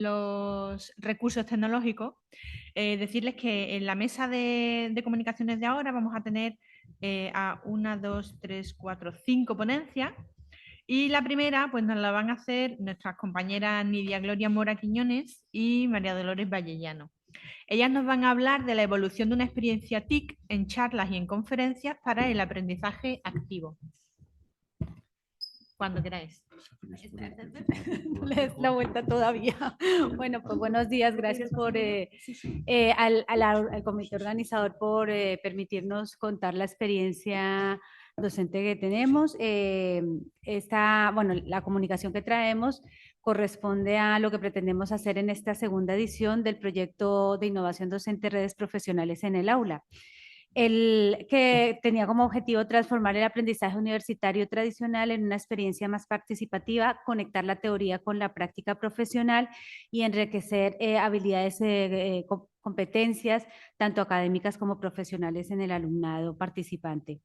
los recursos tecnológicos, decirles que en la mesa de comunicaciones de ahora vamos a tener a 5 ponencias. Y la primera, pues nos la van a hacer nuestras compañeras Nidia Gloria Mora Quiñones y María Dolores Vallellano. Ellas nos van a hablar de la evolución de una experiencia TIC en charlas y en conferencias para el aprendizaje activo. Cuando queráis. No le des la vuelta todavía. Bueno, pues buenos días. Gracias al comité organizador por permitirnos contar la experiencia docente que tenemos. Bueno, la comunicación que traemos corresponde a lo que pretendemos hacer en esta segunda edición del proyecto de innovación docente redes profesionales en el aula, el que tenía como objetivo transformar el aprendizaje universitario tradicional en una experiencia más participativa, conectar la teoría con la práctica profesional y enriquecer habilidades, competencias, tanto académicas como profesionales en el alumnado participante.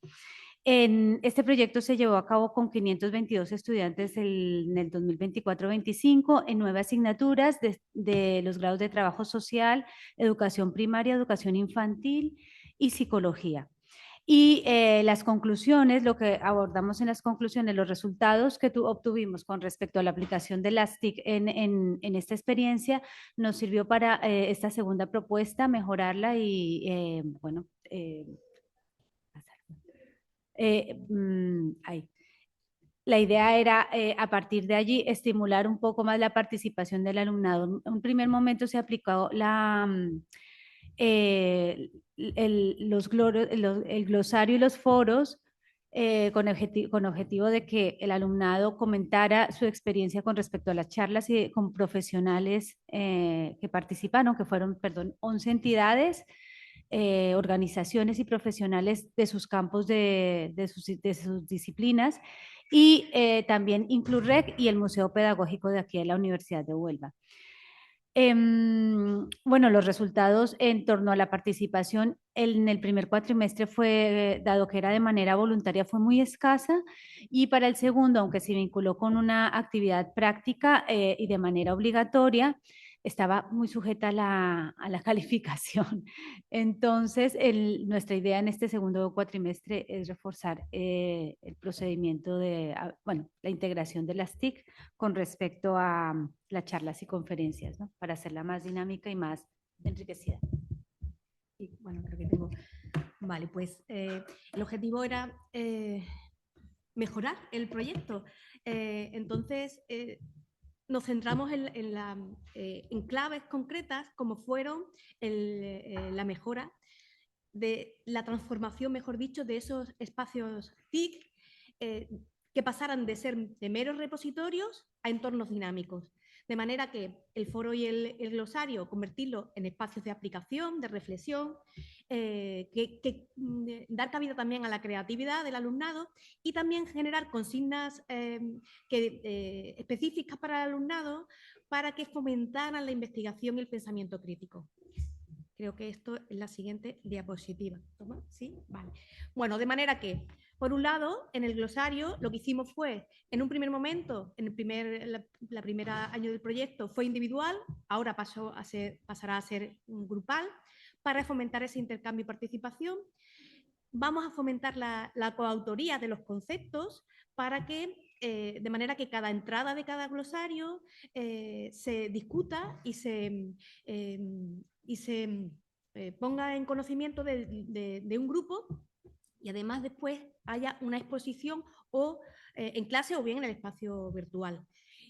Este proyecto se llevó a cabo con 522 estudiantes en el 2024-25 en 9 asignaturas de los grados de trabajo social, educación primaria, educación infantil y psicología. Y las conclusiones, lo que abordamos en las conclusiones, los resultados que obtuvimos con respecto a la aplicación de las TIC en esta experiencia, nos sirvió para esta segunda propuesta, mejorarla y, bueno, ahí. La idea era, a partir de allí, estimular un poco más la participación del alumnado. En un primer momento se aplicó el glosario y los foros con objetivo de que el alumnado comentara su experiencia con respecto a las charlas y con profesionales que participaron, que fueron, perdón, 11 entidades, organizaciones y profesionales de sus campos, de sus disciplinas, y también Inclurec y el Museo Pedagógico de aquí de la Universidad de Huelva. Bueno, los resultados en torno a la participación en el primer cuatrimestre fue, dado que era de manera voluntaria, fue muy escasa, y para el segundo, aunque se vinculó con una actividad práctica y de manera obligatoria, estaba muy sujeta a la calificación. Entonces, nuestra idea en este segundo cuatrimestre es reforzar el procedimiento bueno, la integración de las TIC con respecto a las charlas y conferencias, ¿no? Para hacerla más dinámica y más enriquecida. Y bueno, creo que tengo. Vale, pues el objetivo era mejorar el proyecto. Entonces, nos centramos en claves concretas, como fueron la mejora de la transformación, mejor dicho, de esos espacios TIC, que pasaran de ser de meros repositorios a entornos dinámicos. De manera que el foro y el glosario, convertirlo en espacios de aplicación, de reflexión, dar cabida también a la creatividad del alumnado, y también generar consignas específicas para el alumnado para que fomentaran la investigación y el pensamiento crítico. Creo que esto es la siguiente diapositiva. ¿Toma? ¿Sí? Vale. Bueno, de manera que, por un lado, en el glosario lo que hicimos fue, en un primer momento, la primera año del proyecto fue individual, ahora pasará a ser grupal, para fomentar ese intercambio y participación. Vamos a fomentar la coautoría de los conceptos para que, de manera que cada entrada de cada glosario se discuta y se ponga en conocimiento de un grupo, y además después haya una exposición o en clase o bien en el espacio virtual.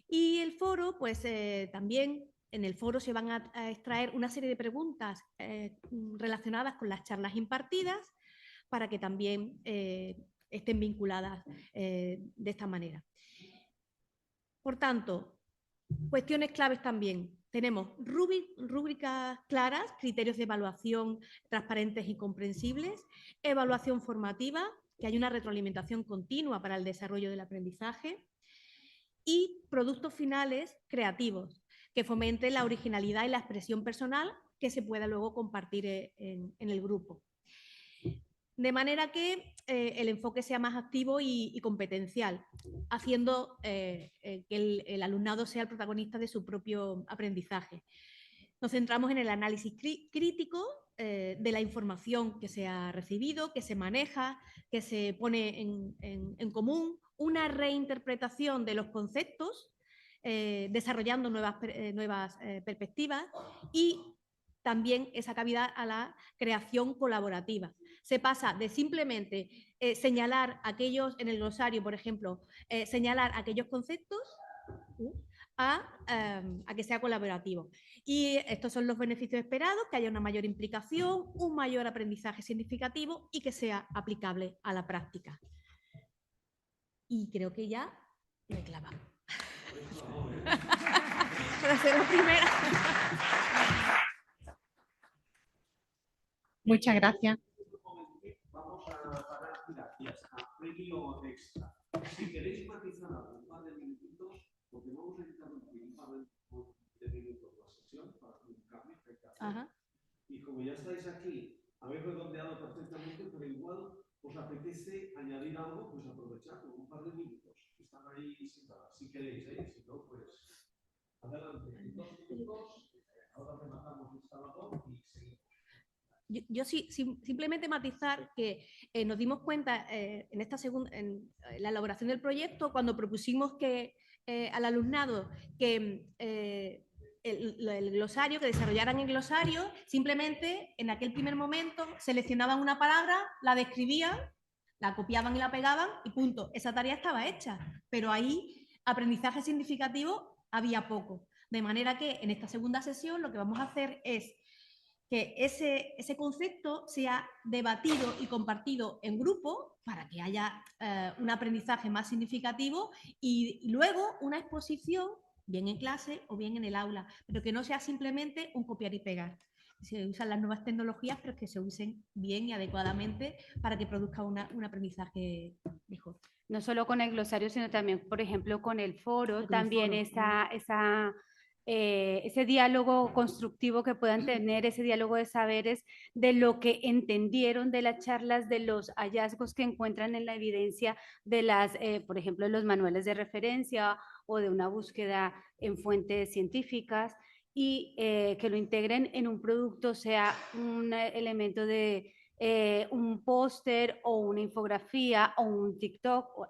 Y el foro, pues también en el foro se van a extraer una serie de preguntas relacionadas con las charlas impartidas para que también estén vinculadas de esta manera. Por tanto, cuestiones claves también. Tenemos rúbricas claras, criterios de evaluación transparentes y comprensibles, evaluación formativa, que hay una retroalimentación continua para el desarrollo del aprendizaje, y productos finales creativos, que fomenten la originalidad y la expresión personal que se pueda luego compartir en el grupo. de manera que el enfoque sea más activo y competencial, haciendo que el alumnado sea el protagonista de su propio aprendizaje. Nos centramos en el análisis crítico de la información que se ha recibido, que se maneja, que se pone en común, una reinterpretación de los conceptos, desarrollando nuevas perspectivas y también esa cavidad a la creación colaborativa. Se pasa de simplemente señalar aquellos, en el glosario, por ejemplo, señalar aquellos conceptos a que sea colaborativo. Y estos son los beneficios esperados, que haya una mayor implicación, un mayor aprendizaje significativo y que sea aplicable a la práctica. Y creo que ya lo he clavado. Para ser la primera. Muchas gracias. Vamos a parar gracias a premio extra. Si queréis matizar un par de minutitos, porque vamos a necesitar un par de minutos la sesión para hacer un cambio que hay que hacer. Y como ya estáis aquí, habéis redondeado perfectamente, pero igual os apetece añadir algo, pues aprovechar con un par de minutos. Están ahí sentadas, si queréis, si no, pues adelante. En 2 minutos, ahora rematamos esta labor y seguimos. Yo sí, simplemente matizar que nos dimos cuenta en la elaboración del proyecto, cuando propusimos al alumnado que el glosario, que desarrollaran el glosario, simplemente en aquel primer momento seleccionaban una palabra, la describían, la copiaban y la pegaban y punto. Esa tarea estaba hecha, pero ahí aprendizaje significativo había poco. De manera que en esta segunda sesión lo que vamos a hacer es que ese concepto sea debatido y compartido en grupo para que haya un aprendizaje más significativo y luego una exposición, bien en clase o bien en el aula, pero que no sea simplemente un copiar y pegar. Se usan las nuevas tecnologías, pero que se usen bien y adecuadamente para que produzca un aprendizaje mejor. No solo con el glosario, sino también, por ejemplo, con el foro, también ese diálogo constructivo que puedan tener, ese diálogo de saberes, de lo que entendieron de las charlas, de los hallazgos que encuentran en la evidencia de por ejemplo, los manuales de referencia o de una búsqueda en fuentes científicas y que lo integren en un producto, sea un elemento de un póster o una infografía o un TikTok, o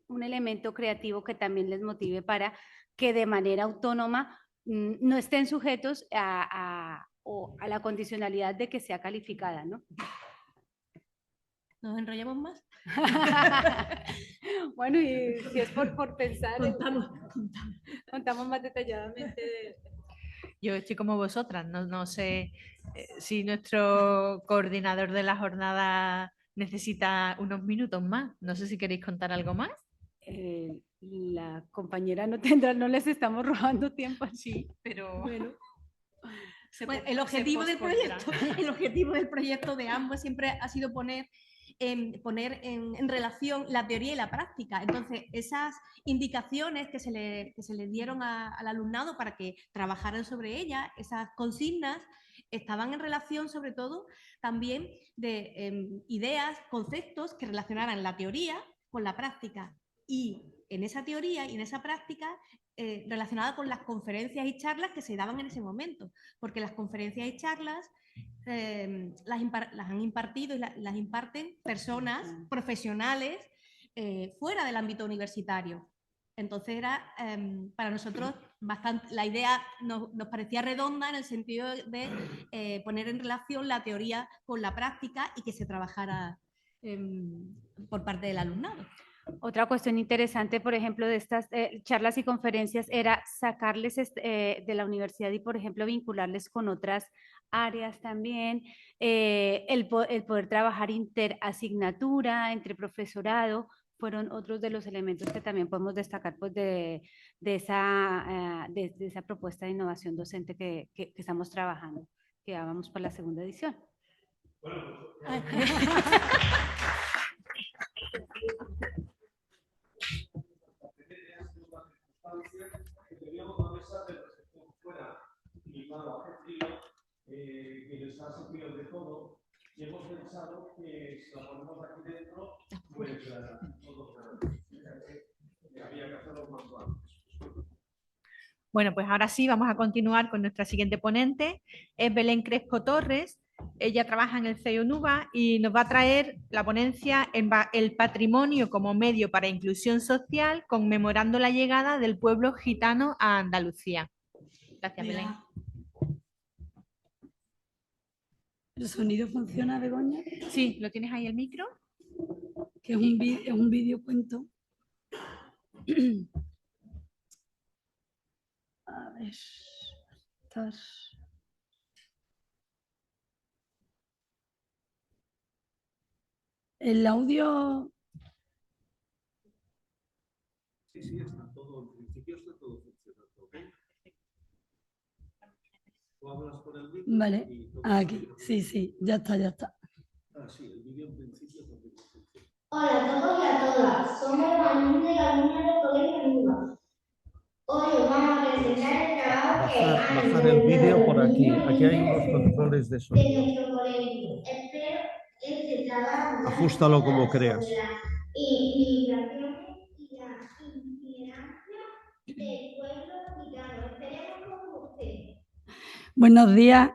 un elemento creativo que también les motive para que de manera autónoma no estén sujetos a la condicionalidad de que sea calificada, ¿no? ¿Nos enrollamos más? Bueno, y si es por pensar, contamos más detalladamente. Yo estoy como vosotras, no sé si nuestro coordinador de la jornada necesita unos minutos más. No sé si queréis contar algo más. La compañera no les estamos robando tiempo. Sí, pero bueno. El objetivo del proyecto de ambos siempre ha sido poner en relación la teoría y la práctica. Entonces, esas indicaciones que se le dieron al alumnado para que trabajaran sobre ellas, esas consignas, estaban en relación sobre todo también de ideas, conceptos que relacionaran la teoría con la práctica. Y en esa teoría y en esa práctica relacionada con las conferencias y charlas que se daban en ese momento, porque las conferencias y charlas las han impartido y las imparten personas profesionales fuera del ámbito universitario. Entonces era para nosotros la idea nos parecía redonda en el sentido de poner en relación la teoría con la práctica y que se trabajara por parte del alumnado. Otra cuestión interesante, por ejemplo, de estas charlas y conferencias era sacarles de la universidad y, por ejemplo, vincularles con otras áreas también, el poder trabajar interasignatura, entre profesorado, fueron otros de los elementos que también podemos destacar pues, de esa propuesta de innovación docente que estamos trabajando, que ya vamos por la segunda edición. Bueno, que teníamos una mesa de recepción fuera y claro, hace frío, que les ha servido de todo Y hemos pensado que si la ponemos aquí dentro, pues todos había que hacerlo cuanto antes. Bueno, pues ahora sí, vamos a continuar con nuestra siguiente ponente. Es Belén Crespo Torres. Ella trabaja en el CEU NUVA y nos va a traer la ponencia El patrimonio como medio para inclusión social, conmemorando la llegada del pueblo gitano a Andalucía. Gracias, Belén. ¿El sonido funciona, Begoña? Sí, ¿lo tienes ahí el micro? Que es un vídeo cuento. A ver. El audio. Sí, está todo, en principio está todo funcionando, ¿ok? Tú hablas por el vídeo. Vale, aquí, sí, ya está. Ah, sí, el vídeo en principio también funciona. Hola a todos y a todas, somos los alumnos y las niñas del Colegio NUVA. Hoy os vamos a presentar el trabajo que Bajar el vídeo por aquí. Aquí hay unos controles de de sonido. nuestro colegio. Espero este trabajo Ajústalo como creas. sobre las inmigraciones y la itinerancia del pueblo gitano. Esperemos con usted. Buenos días,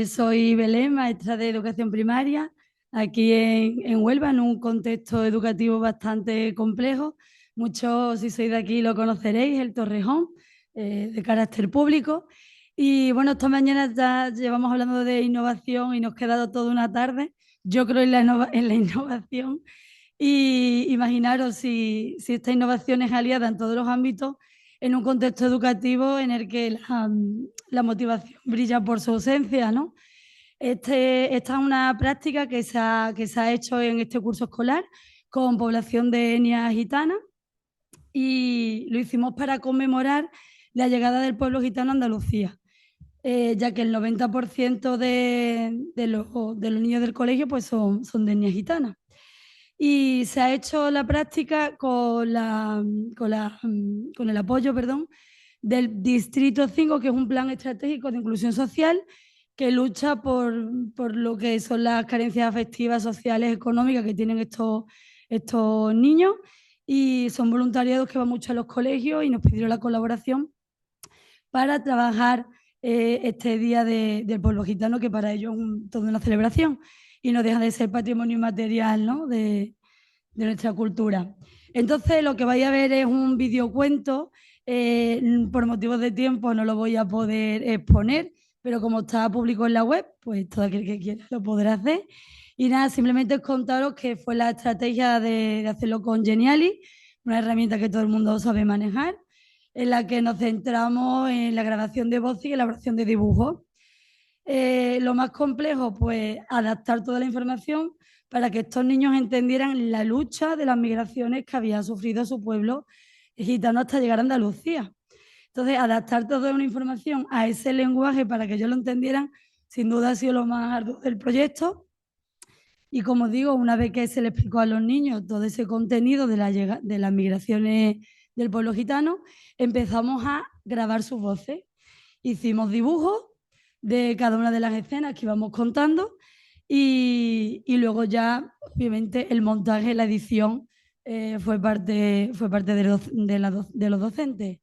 soy Belén, maestra de educación primaria, aquí en Huelva, en un contexto educativo bastante complejo. Muchos, si sois de aquí, lo conoceréis, el Torrejón, de carácter público. Y bueno, esta mañana ya llevamos hablando de innovación y nos ha quedado toda una tarde, yo creo en la innovación. Y imaginaros si esta innovación es aliada en todos los ámbitos, en un contexto educativo en el que la motivación brilla por su ausencia, ¿no? Esta es una práctica que se ha hecho en este curso escolar con población de etnia gitana y lo hicimos para conmemorar la llegada del pueblo gitano a Andalucía, ya que el 90% de los niños del colegio pues son de etnia gitana. Y se ha hecho la práctica con el apoyo, del Distrito 5, que es un plan estratégico de inclusión social que lucha por lo que son las carencias afectivas, sociales, económicas que tienen estos niños, y son voluntariados que van mucho a los colegios y nos pidieron la colaboración para trabajar este día del pueblo gitano, que para ellos es toda una celebración y no deja de ser patrimonio inmaterial, ¿no?, de nuestra cultura. Entonces, lo que vais a ver es un videocuento. Por motivos de tiempo no lo voy a poder exponer, pero como está público en la web, pues todo aquel que quiera lo podrá hacer. Y nada, simplemente contaros que fue la estrategia de hacerlo con Geniali, una herramienta que todo el mundo sabe manejar, en la que nos centramos en la grabación de voz y elaboración de dibujos. Lo más complejo, pues adaptar toda la información para que estos niños entendieran la lucha de las migraciones que había sufrido su pueblo gitano hasta llegar a Andalucía. Entonces, adaptar toda una información a ese lenguaje para que ellos lo entendieran, sin duda ha sido lo más arduo del proyecto. Y como digo, una vez que se le explicó a los niños todo ese contenido de las migraciones del pueblo gitano, empezamos a grabar sus voces. Hicimos dibujos de cada una de las escenas que íbamos contando y luego ya, obviamente, el montaje, la edición fue parte de los docentes.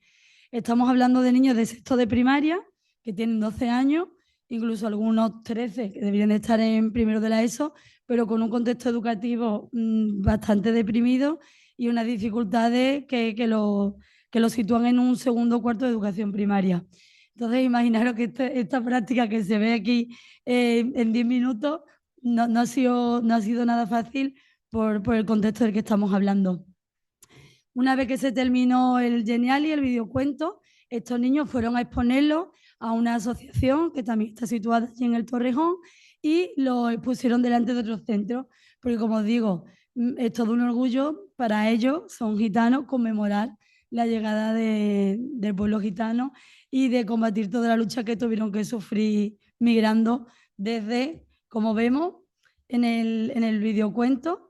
Estamos hablando de niños de sexto de primaria que tienen 12 años, incluso algunos 13 que deberían de estar en primero de la ESO, pero con un contexto educativo bastante deprimido y unas dificultades que lo sitúan en un segundo o cuarto de educación primaria. Entonces, imaginaros que esta práctica que se ve aquí en 10 minutos no ha sido nada fácil por el contexto del que estamos hablando. Una vez que se terminó el Geniali, el videocuento, estos niños fueron a exponerlo a una asociación que también está situada allí en el Torrejón y lo expusieron delante de otros centros, porque como os digo, es todo un orgullo para ellos, son gitanos, conmemorar la llegada del pueblo gitano y de combatir toda la lucha que tuvieron que sufrir migrando desde, como vemos en el videocuento,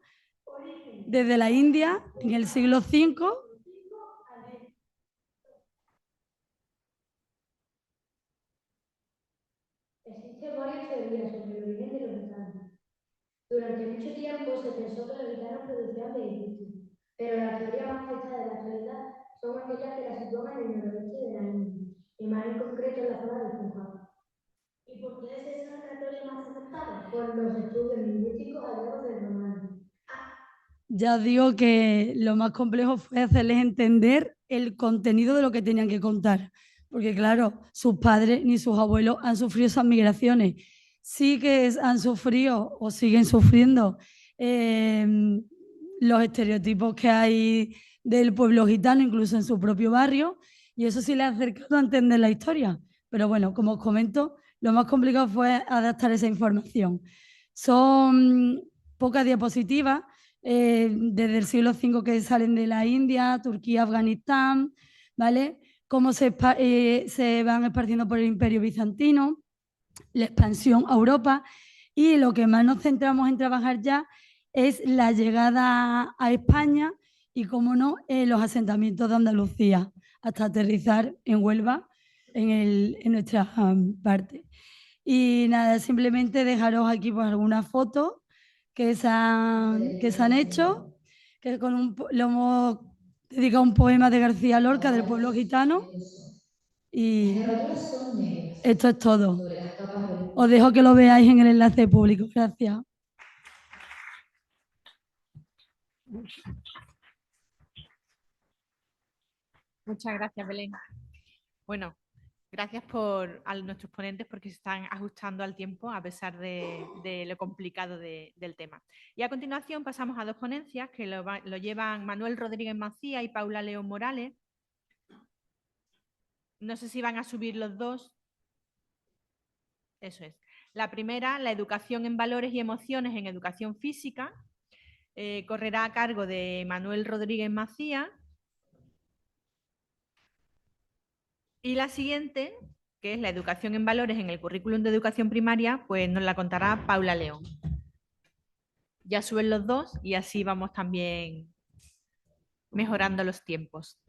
desde la India en el siglo V Existen varias teorías sobre el origen de los gitanos. Durante mucho tiempo se pensó que los gitanos producían vehículos, pero las teorías más aceptadas de la actualidad son aquellas que la sitúan en el noroeste de la India, y más en concreto en la zona del Punjab. ¿Y por qué es esa la teoría más aceptada? Por los estudios lingüísticos hallados del romano. Ya os digo que lo más complejo fue hacerles entender el contenido de lo que tenían que contar, porque claro, sus padres ni sus abuelos han sufrido esas migraciones. Sí que han sufrido o siguen sufriendo eh, los estereotipos que hay del pueblo gitano, incluso en su propio barrio, y eso sí les ha acercado a entender la historia. Pero bueno, como os comento, lo más complicado fue adaptar esa información. Son pocas diapositivas desde el siglo V que salen de la India, Turquía, Afganistán, ¿vale? Cómo se van esparciendo por el Imperio Bizantino, la expansión a Europa, y lo que más nos centramos en trabajar ya es la llegada a España y, como no, los asentamientos de Andalucía, hasta aterrizar en Huelva, en nuestra parte. Y nada, simplemente dejaros aquí pues, algunas fotos que se han hecho, que lo hemos dedicado a un poema de García Lorca del pueblo gitano. Y esto es todo. Os dejo que lo veáis en el enlace público. Gracias. Muchas gracias, Belén. Bueno, gracias a nuestros ponentes porque se están ajustando al tiempo a pesar de lo complicado del tema. Y a continuación pasamos a dos ponencias que lo llevan Manuel Rodríguez Macía y Paula León Morales. No sé si van a subir los dos. Eso es. La primera, la educación en valores y emociones en educación física, correrá a cargo de Manuel Rodríguez Macía. Y la siguiente, que es la educación en valores en el currículum de educación primaria, pues nos la contará Paula León. Ya suben los dos y así vamos también mejorando los tiempos.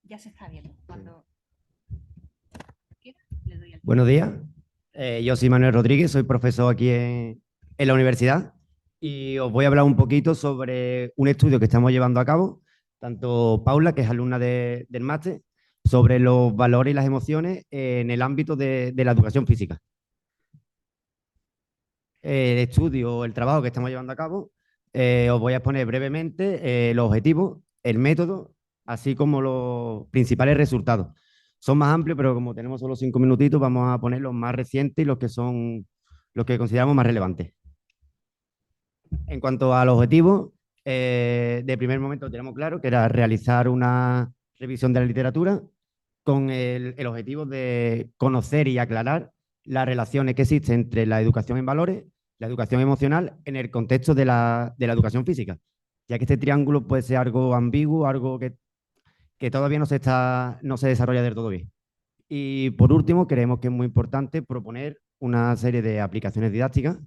Ya se está viendo. Cuando quiera, le doy al... Buenos días. Yo soy Manuel Rodríguez, soy profesor aquí en la universidad y os voy a hablar un poquito sobre un estudio que estamos llevando a cabo, tanto Paula, que es alumna del máster, sobre los valores y las emociones en el ámbito de la educación física. El estudio, el trabajo que estamos llevando a cabo, os voy a exponer brevemente los objetivos, el método, así como los principales resultados. Son más amplios, pero como tenemos solo 5 minutitos, vamos a poner los más recientes y los que consideramos más relevantes. En cuanto a los objetivos, de primer momento tenemos claro que era realizar una revisión de la literatura con el objetivo de conocer y aclarar las relaciones que existen entre la educación en valores, la educación emocional, en el contexto de la educación física, ya que este triángulo puede ser algo ambiguo, algo que todavía no se desarrolla del todo bien. Y por último, creemos que es muy importante proponer una serie de aplicaciones didácticas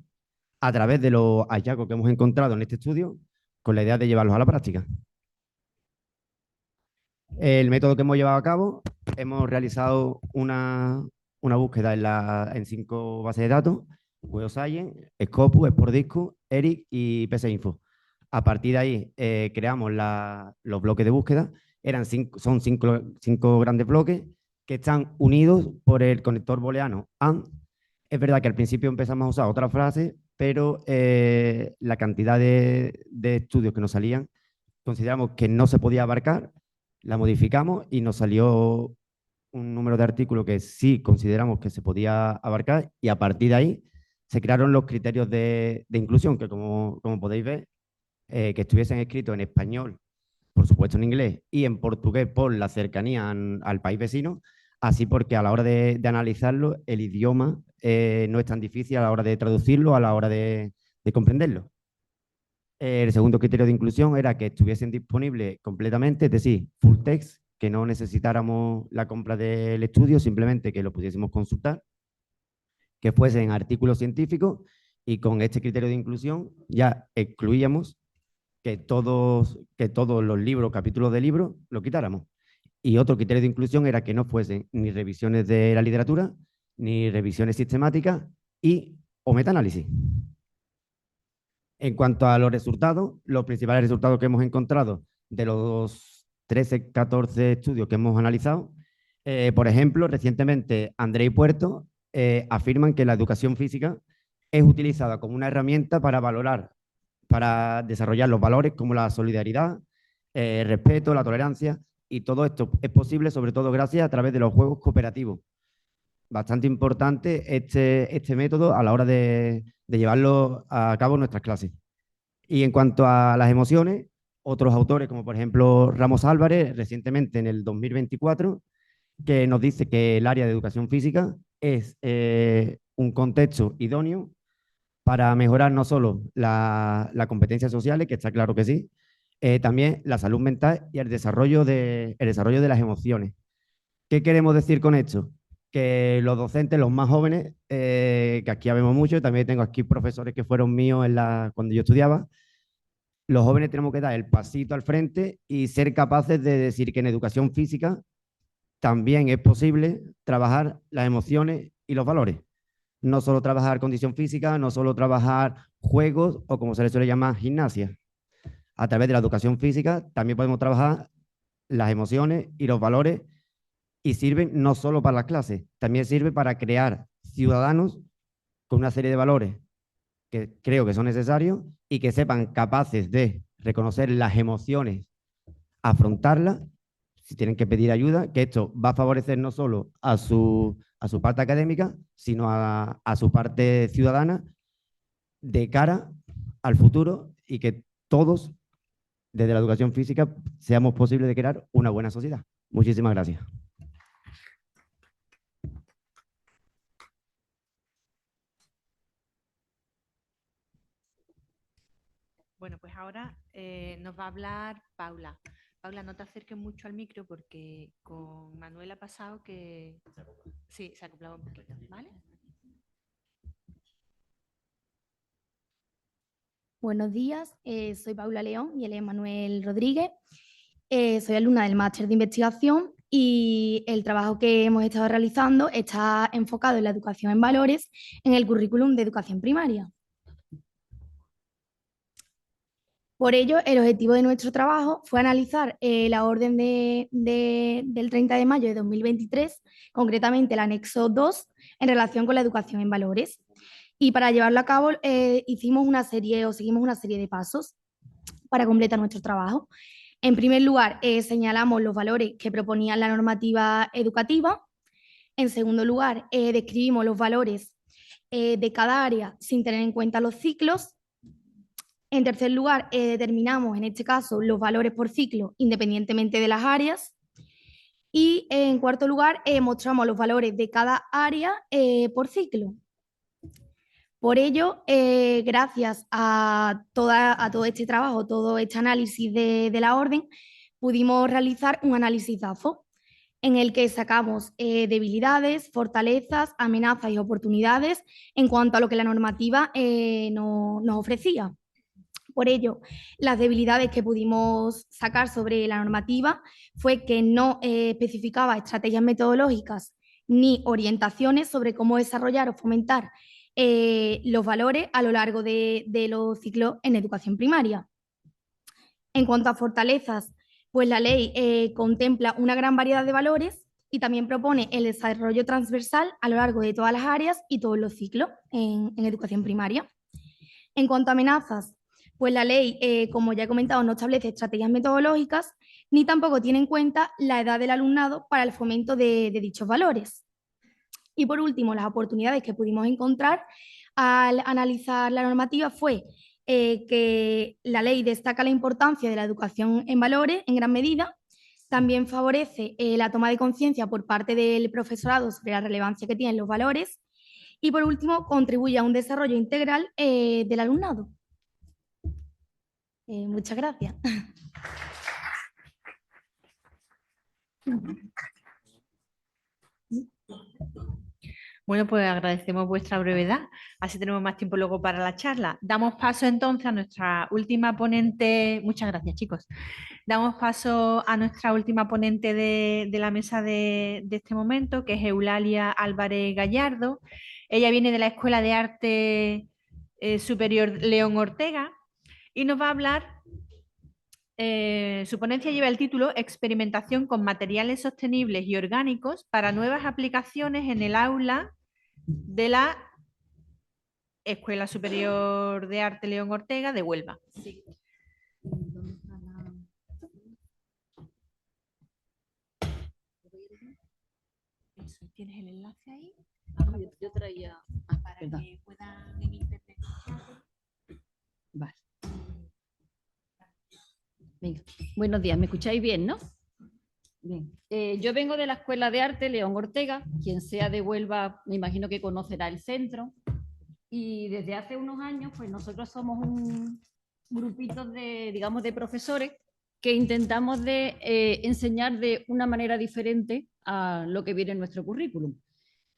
a través de los hallazgos que hemos encontrado en este estudio, con la idea de llevarlos a la práctica. El método que hemos llevado a cabo, hemos realizado una búsqueda en 5 bases de datos: Web of Science, Scopus, Spordisco, ERIC y PC Info. A partir de ahí creamos los bloques de búsqueda. Son cinco grandes bloques que están unidos por el conector booleano AND. Es verdad que al principio empezamos a usar otra frase, pero la cantidad de estudios que nos salían consideramos que no se podía abarcar, la modificamos y nos salió un número de artículos que sí consideramos que se podía abarcar, y a partir de ahí se crearon los criterios de inclusión, que como podéis ver, que estuviesen escritos en español, por supuesto en inglés, y en portugués por la cercanía al país vecino, así porque a la hora de analizarlo, el idioma no es tan difícil a la hora de traducirlo, a la hora de comprenderlo. El segundo criterio de inclusión era que estuviesen disponibles completamente, es decir, full text, que no necesitáramos la compra del estudio, simplemente que lo pudiésemos consultar, que fuesen artículos científicos Y con este criterio de inclusión ya excluíamos que todos los libros, capítulos de libros, lo quitáramos. Y otro criterio de inclusión era que no fuesen ni revisiones de la literatura, ni revisiones sistemáticas o metaanálisis. En cuanto a los resultados, los principales resultados que hemos encontrado de los 13, 14 estudios que hemos analizado, por ejemplo, recientemente André y Puerto afirman que la educación física es utilizada como una herramienta para valorar, para desarrollar los valores como la solidaridad, el respeto, la tolerancia, y todo esto es posible sobre todo gracias a través de los juegos cooperativos. Bastante importante este método a la hora de llevarlo a cabo en nuestras clases. Y en cuanto a las emociones, otros autores, como por ejemplo Ramos Álvarez, recientemente en el 2024, que nos dice que el área de educación física es un contexto idóneo para mejorar no solo la competencias sociales, que está claro que sí, también la salud mental y el desarrollo de las emociones. ¿Qué queremos decir con esto? Que los docentes, los más jóvenes, que aquí habemos mucho, también tengo aquí profesores que fueron míos cuando yo estudiaba, los jóvenes tenemos que dar el pasito al frente y ser capaces de decir que en educación física también es posible trabajar las emociones y los valores. No solo trabajar condición física, no solo trabajar juegos o como se le suele llamar gimnasia. A través de la educación física también podemos trabajar las emociones y los valores, y sirven no solo para las clases, también sirve para crear ciudadanos con una serie de valores que creo que son necesarios y que sepan capaces de reconocer las emociones, afrontarlas, si tienen que pedir ayuda, que esto va a favorecer no solo a su parte académica, sino a su parte ciudadana de cara al futuro, y que todos, desde la educación física, seamos posibles de crear una buena sociedad. Muchísimas gracias. Bueno, pues ahora nos va a hablar Paula. Paula, no te acerques mucho al micro porque con Manuel ha pasado que... Sí, se ha acoplado un poquito, ¿vale? Buenos días, soy Paula León y él es Manuel Rodríguez. Soy alumna del máster de investigación y el trabajo que hemos estado realizando está enfocado en la educación en valores en el currículum de educación primaria. Por ello, el objetivo de nuestro trabajo fue analizar la orden del 30 de mayo de 2023, concretamente el anexo 2, en relación con la educación en valores. Y para llevarlo a cabo seguimos una serie de pasos para completar nuestro trabajo. En primer lugar, señalamos los valores que proponía la normativa educativa. En segundo lugar, describimos los valores de cada área sin tener en cuenta los ciclos. En tercer lugar, determinamos, en este caso, los valores por ciclo independientemente de las áreas. Y en cuarto lugar, mostramos los valores de cada área por ciclo. Por ello, gracias a todo este trabajo, todo este análisis de la orden, pudimos realizar un análisis DAFO en el que sacamos debilidades, fortalezas, amenazas y oportunidades en cuanto a lo que la normativa nos ofrecía. Por ello, las debilidades que pudimos sacar sobre la normativa fue que no especificaba estrategias metodológicas ni orientaciones sobre cómo desarrollar o fomentar los valores a lo largo de los ciclos en educación primaria. En cuanto a fortalezas, pues la ley contempla una gran variedad de valores y también propone el desarrollo transversal a lo largo de todas las áreas y todos los ciclos en educación primaria. En cuanto a amenazas, pues la ley, como ya he comentado, no establece estrategias metodológicas ni tampoco tiene en cuenta la edad del alumnado para el fomento de dichos valores. Y por último, las oportunidades que pudimos encontrar al analizar la normativa fue que la ley destaca la importancia de la educación en valores en gran medida, también favorece la toma de conciencia por parte del profesorado sobre la relevancia que tienen los valores y por último contribuye a un desarrollo integral del alumnado. Muchas gracias. Bueno, pues agradecemos vuestra brevedad, así tenemos más tiempo luego para la charla. Damos paso entonces a nuestra última ponente. Muchas gracias, chicos. Damos paso a nuestra última ponente de la mesa de este momento, que es Eulalia Álvarez Gallardo. Ella viene de la Escuela de Arte Superior León Ortega y nos va a hablar. Su ponencia lleva el título Experimentación con materiales sostenibles y orgánicos para nuevas aplicaciones en el aula de la Escuela Superior de Arte León Ortega de Huelva. Sí. ¿Tienes el enlace ahí? Yo traía Para perdón. que puedan en internet. Vale. Venga. Buenos días, ¿me escucháis bien, no? Bien. Yo vengo de la Escuela de Arte León Ortega. Quien sea de Huelva, me imagino que conocerá el centro. Y desde hace unos años, pues nosotros somos un grupito de, digamos, de profesores que intentamos de enseñar de una manera diferente a lo que viene en nuestro currículum.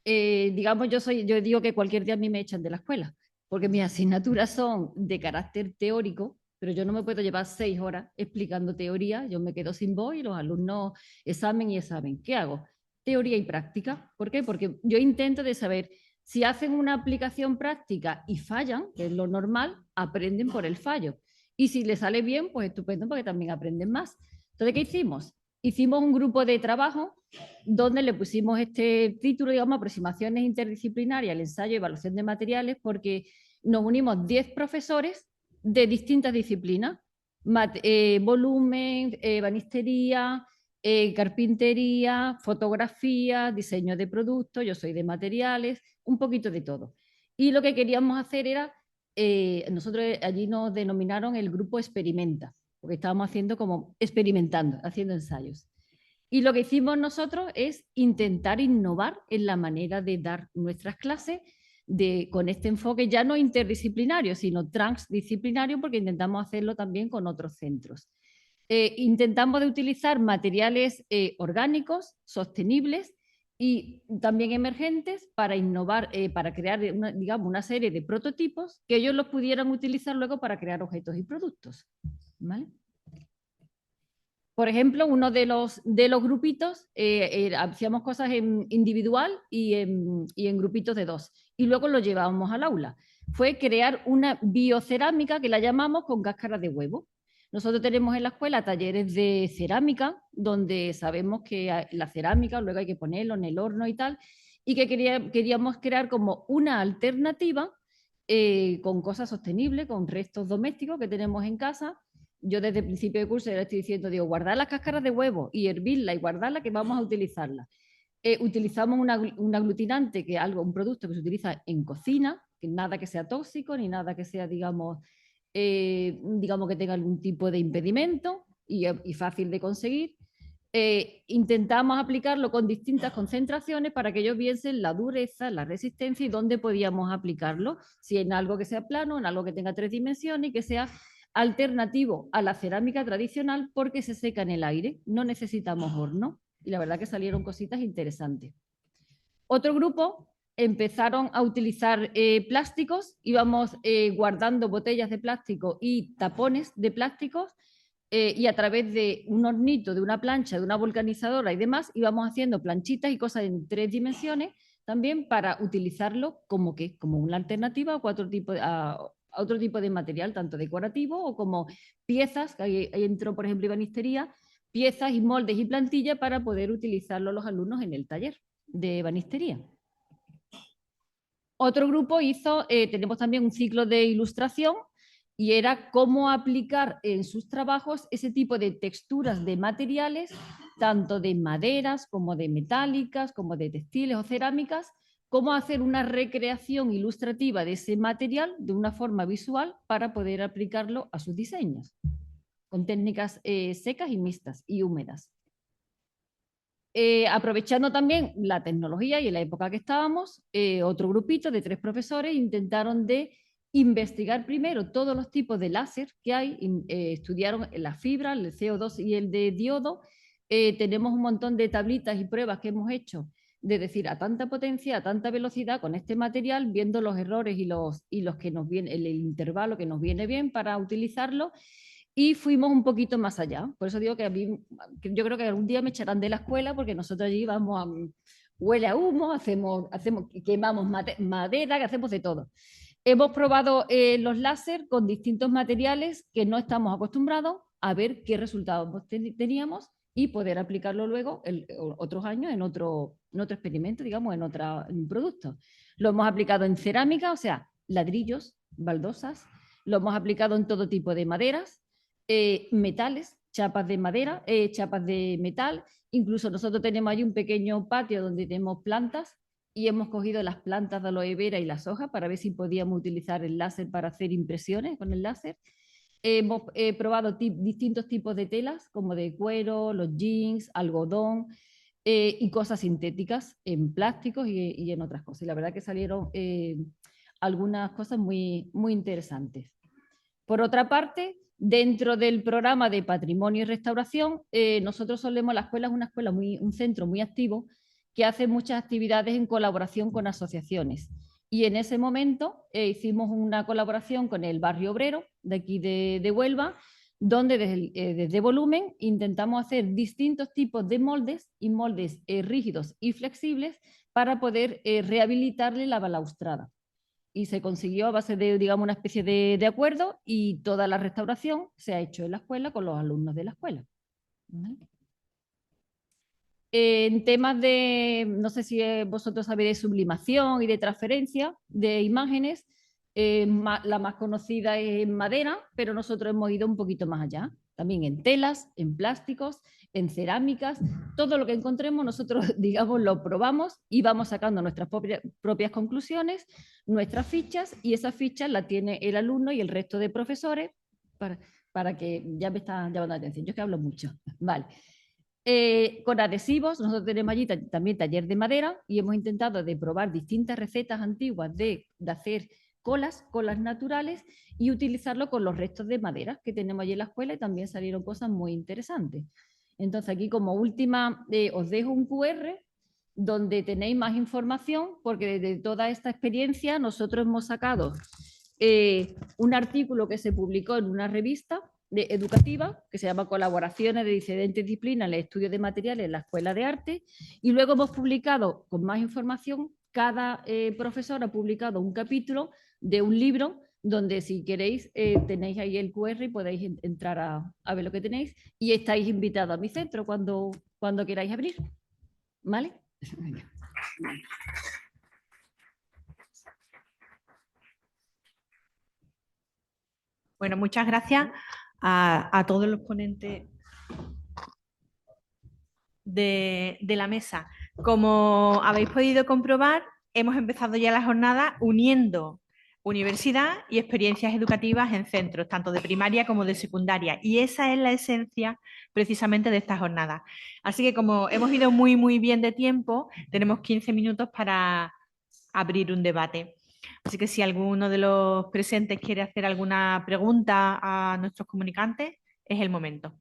Digamos, yo digo que cualquier día a mí me echan de la escuela, porque mis asignaturas son de carácter teórico, pero yo no me puedo llevar 6 horas explicando teoría, yo me quedo sin voz y los alumnos examen y examen. ¿Qué hago? Teoría y práctica. ¿Por qué? Porque yo intento de saber si hacen una aplicación práctica y fallan, que es lo normal, aprenden por el fallo. Y si les sale bien, pues estupendo, porque también aprenden más. Entonces, ¿qué hicimos? Hicimos un grupo de trabajo donde le pusimos este título, digamos, aproximaciones interdisciplinarias al ensayo y evaluación de materiales, porque nos unimos 10 profesores de distintas disciplinas, volumen, ebanistería, carpintería, fotografía, diseño de productos, yo soy de materiales, un poquito de todo. Y lo que queríamos hacer era, nosotros allí nos denominaron el grupo Experimenta, porque estábamos haciendo como experimentando, haciendo ensayos. Y lo que hicimos nosotros es intentar innovar en la manera de dar nuestras clases con este enfoque ya no interdisciplinario, sino transdisciplinario, porque intentamos hacerlo también con otros centros. Intentamos de utilizar materiales orgánicos, sostenibles y también emergentes para innovar, para crear digamos, una serie de prototipos que ellos los pudieran utilizar luego para crear objetos y productos. ¿Vale? Por ejemplo, uno de los grupitos, hacíamos cosas en individual y en grupitos de 2, y luego lo llevábamos al aula. Fue crear una biocerámica que la llamamos con cáscara de huevo. Nosotros tenemos en la escuela talleres de cerámica, donde sabemos que la cerámica luego hay que ponerlo en el horno y tal, y que queríamos crear como una alternativa con cosas sostenibles, con restos domésticos que tenemos en casa. Yo desde el principio de curso ya le estoy diciendo, digo, guardad las cáscaras de huevo y hervirla y guardarla que vamos a utilizarla. Utilizamos un aglutinante, que es un producto que se utiliza en cocina, que nada que sea tóxico ni nada que sea, digamos que tenga algún tipo de impedimento y fácil de conseguir. Intentamos aplicarlo con distintas concentraciones para que ellos viesen la dureza, la resistencia y dónde podíamos aplicarlo, si en algo que sea plano, en algo que tenga 3 dimensiones y que sea alternativo a la cerámica tradicional porque se seca en el aire, no necesitamos horno. Y la verdad que salieron cositas interesantes. Otro grupo empezaron a utilizar plásticos, íbamos guardando botellas de plástico y tapones de plásticos y a través de un hornito, de una plancha, de una vulcanizadora y demás, íbamos haciendo planchitas y cosas en 3 dimensiones también para utilizarlo como una alternativa a otro tipo de material, tanto decorativo o como piezas, ahí entró por ejemplo ebanistería, piezas y moldes y plantillas para poder utilizarlo los alumnos en el taller de ebanistería. Otro grupo tenemos también un ciclo de ilustración y era cómo aplicar en sus trabajos ese tipo de texturas de materiales, tanto de maderas como de metálicas, como de textiles o cerámicas, cómo hacer una recreación ilustrativa de ese material de una forma visual para poder aplicarlo a sus diseños, con técnicas secas y mixtas y húmedas. Aprovechando también la tecnología y en la época que estábamos, otro grupito de 3 profesores intentaron de investigar primero todos los tipos de láser que hay, estudiaron la fibra, el CO2 y el de diodo. Tenemos un montón de tablitas y pruebas que hemos hecho de decir a tanta potencia, a tanta velocidad con este material, viendo los errores y los que nos viene, el intervalo que nos viene bien para utilizarlo. Y fuimos un poquito más allá. Por eso digo que yo creo que algún día me echarán de la escuela, porque nosotros allí vamos a, huele a humo, quemamos madera, que hacemos de todo. Hemos probado los láser con distintos materiales que no estamos acostumbrados, a ver qué resultados teníamos y poder aplicarlo luego otros años en otro experimento, digamos, en un producto. Lo hemos aplicado en cerámica, o sea, ladrillos, baldosas, lo hemos aplicado en todo tipo de maderas, metales, chapas de madera, chapas de metal. Incluso nosotros tenemos allí un pequeño patio donde tenemos plantas y hemos cogido las plantas de aloe vera y las hojas para ver si podíamos utilizar el láser para hacer impresiones con el láser. Hemos probado distintos tipos de telas, como de cuero, los jeans, algodón y cosas sintéticas en plásticos y en otras cosas. Y la verdad que salieron algunas cosas muy, muy interesantes. Por otra parte, dentro del programa de patrimonio y restauración, nosotros la escuela es un centro muy activo que hace muchas actividades en colaboración con asociaciones. Y en ese momento hicimos una colaboración con el Barrio Obrero de aquí de Huelva, donde desde Volumen intentamos hacer distintos tipos de moldes y moldes rígidos y flexibles para poder rehabilitarle la balaustrada. Y se consiguió a base de, digamos, una especie de acuerdo, y toda la restauración se ha hecho en la escuela con los alumnos de la escuela. ¿Vale? En temas de, no sé si vosotros sabéis de sublimación y de transferencia de imágenes, la más conocida es en madera, pero nosotros hemos ido un poquito más allá. También en telas, en plásticos, en cerámicas, todo lo que encontremos nosotros, digamos, lo probamos y vamos sacando nuestras propias conclusiones, nuestras fichas, y esas fichas las tiene el alumno y el resto de profesores para que, ya me está llamando la atención, yo es que hablo mucho, vale. Con adhesivos, nosotros tenemos allí también taller de madera y hemos intentado de probar distintas recetas antiguas de hacer colas naturales y utilizarlo con los restos de madera que tenemos allí en la escuela, y también salieron cosas muy interesantes. Entonces aquí, como última, os dejo un QR donde tenéis más información, porque de toda esta experiencia nosotros hemos sacado un artículo que se publicó en una revista educativa que se llama Colaboraciones de diferentes disciplinas en el estudio de materiales en la Escuela de Arte, y luego hemos publicado con más información, cada profesor ha publicado un capítulo de un libro donde, si queréis, tenéis ahí el QR y podéis entrar a ver lo que tenéis, y estáis invitados a mi centro cuando queráis abrir. ¿Vale? Bueno, muchas gracias a todos los ponentes de la mesa. Como habéis podido comprobar, hemos empezado ya la jornada uniendo universidad y experiencias educativas en centros, tanto de primaria como de secundaria. Y esa es la esencia precisamente de esta jornada. Así que, como hemos ido muy, muy bien de tiempo, tenemos 15 minutos para abrir un debate. Así que si alguno de los presentes quiere hacer alguna pregunta a nuestros comunicantes, es el momento.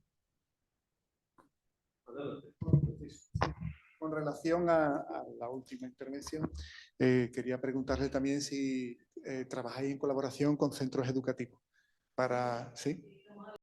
Con relación a la última intervención, quería preguntarle también si trabajáis en colaboración con centros educativos. ¿Sí?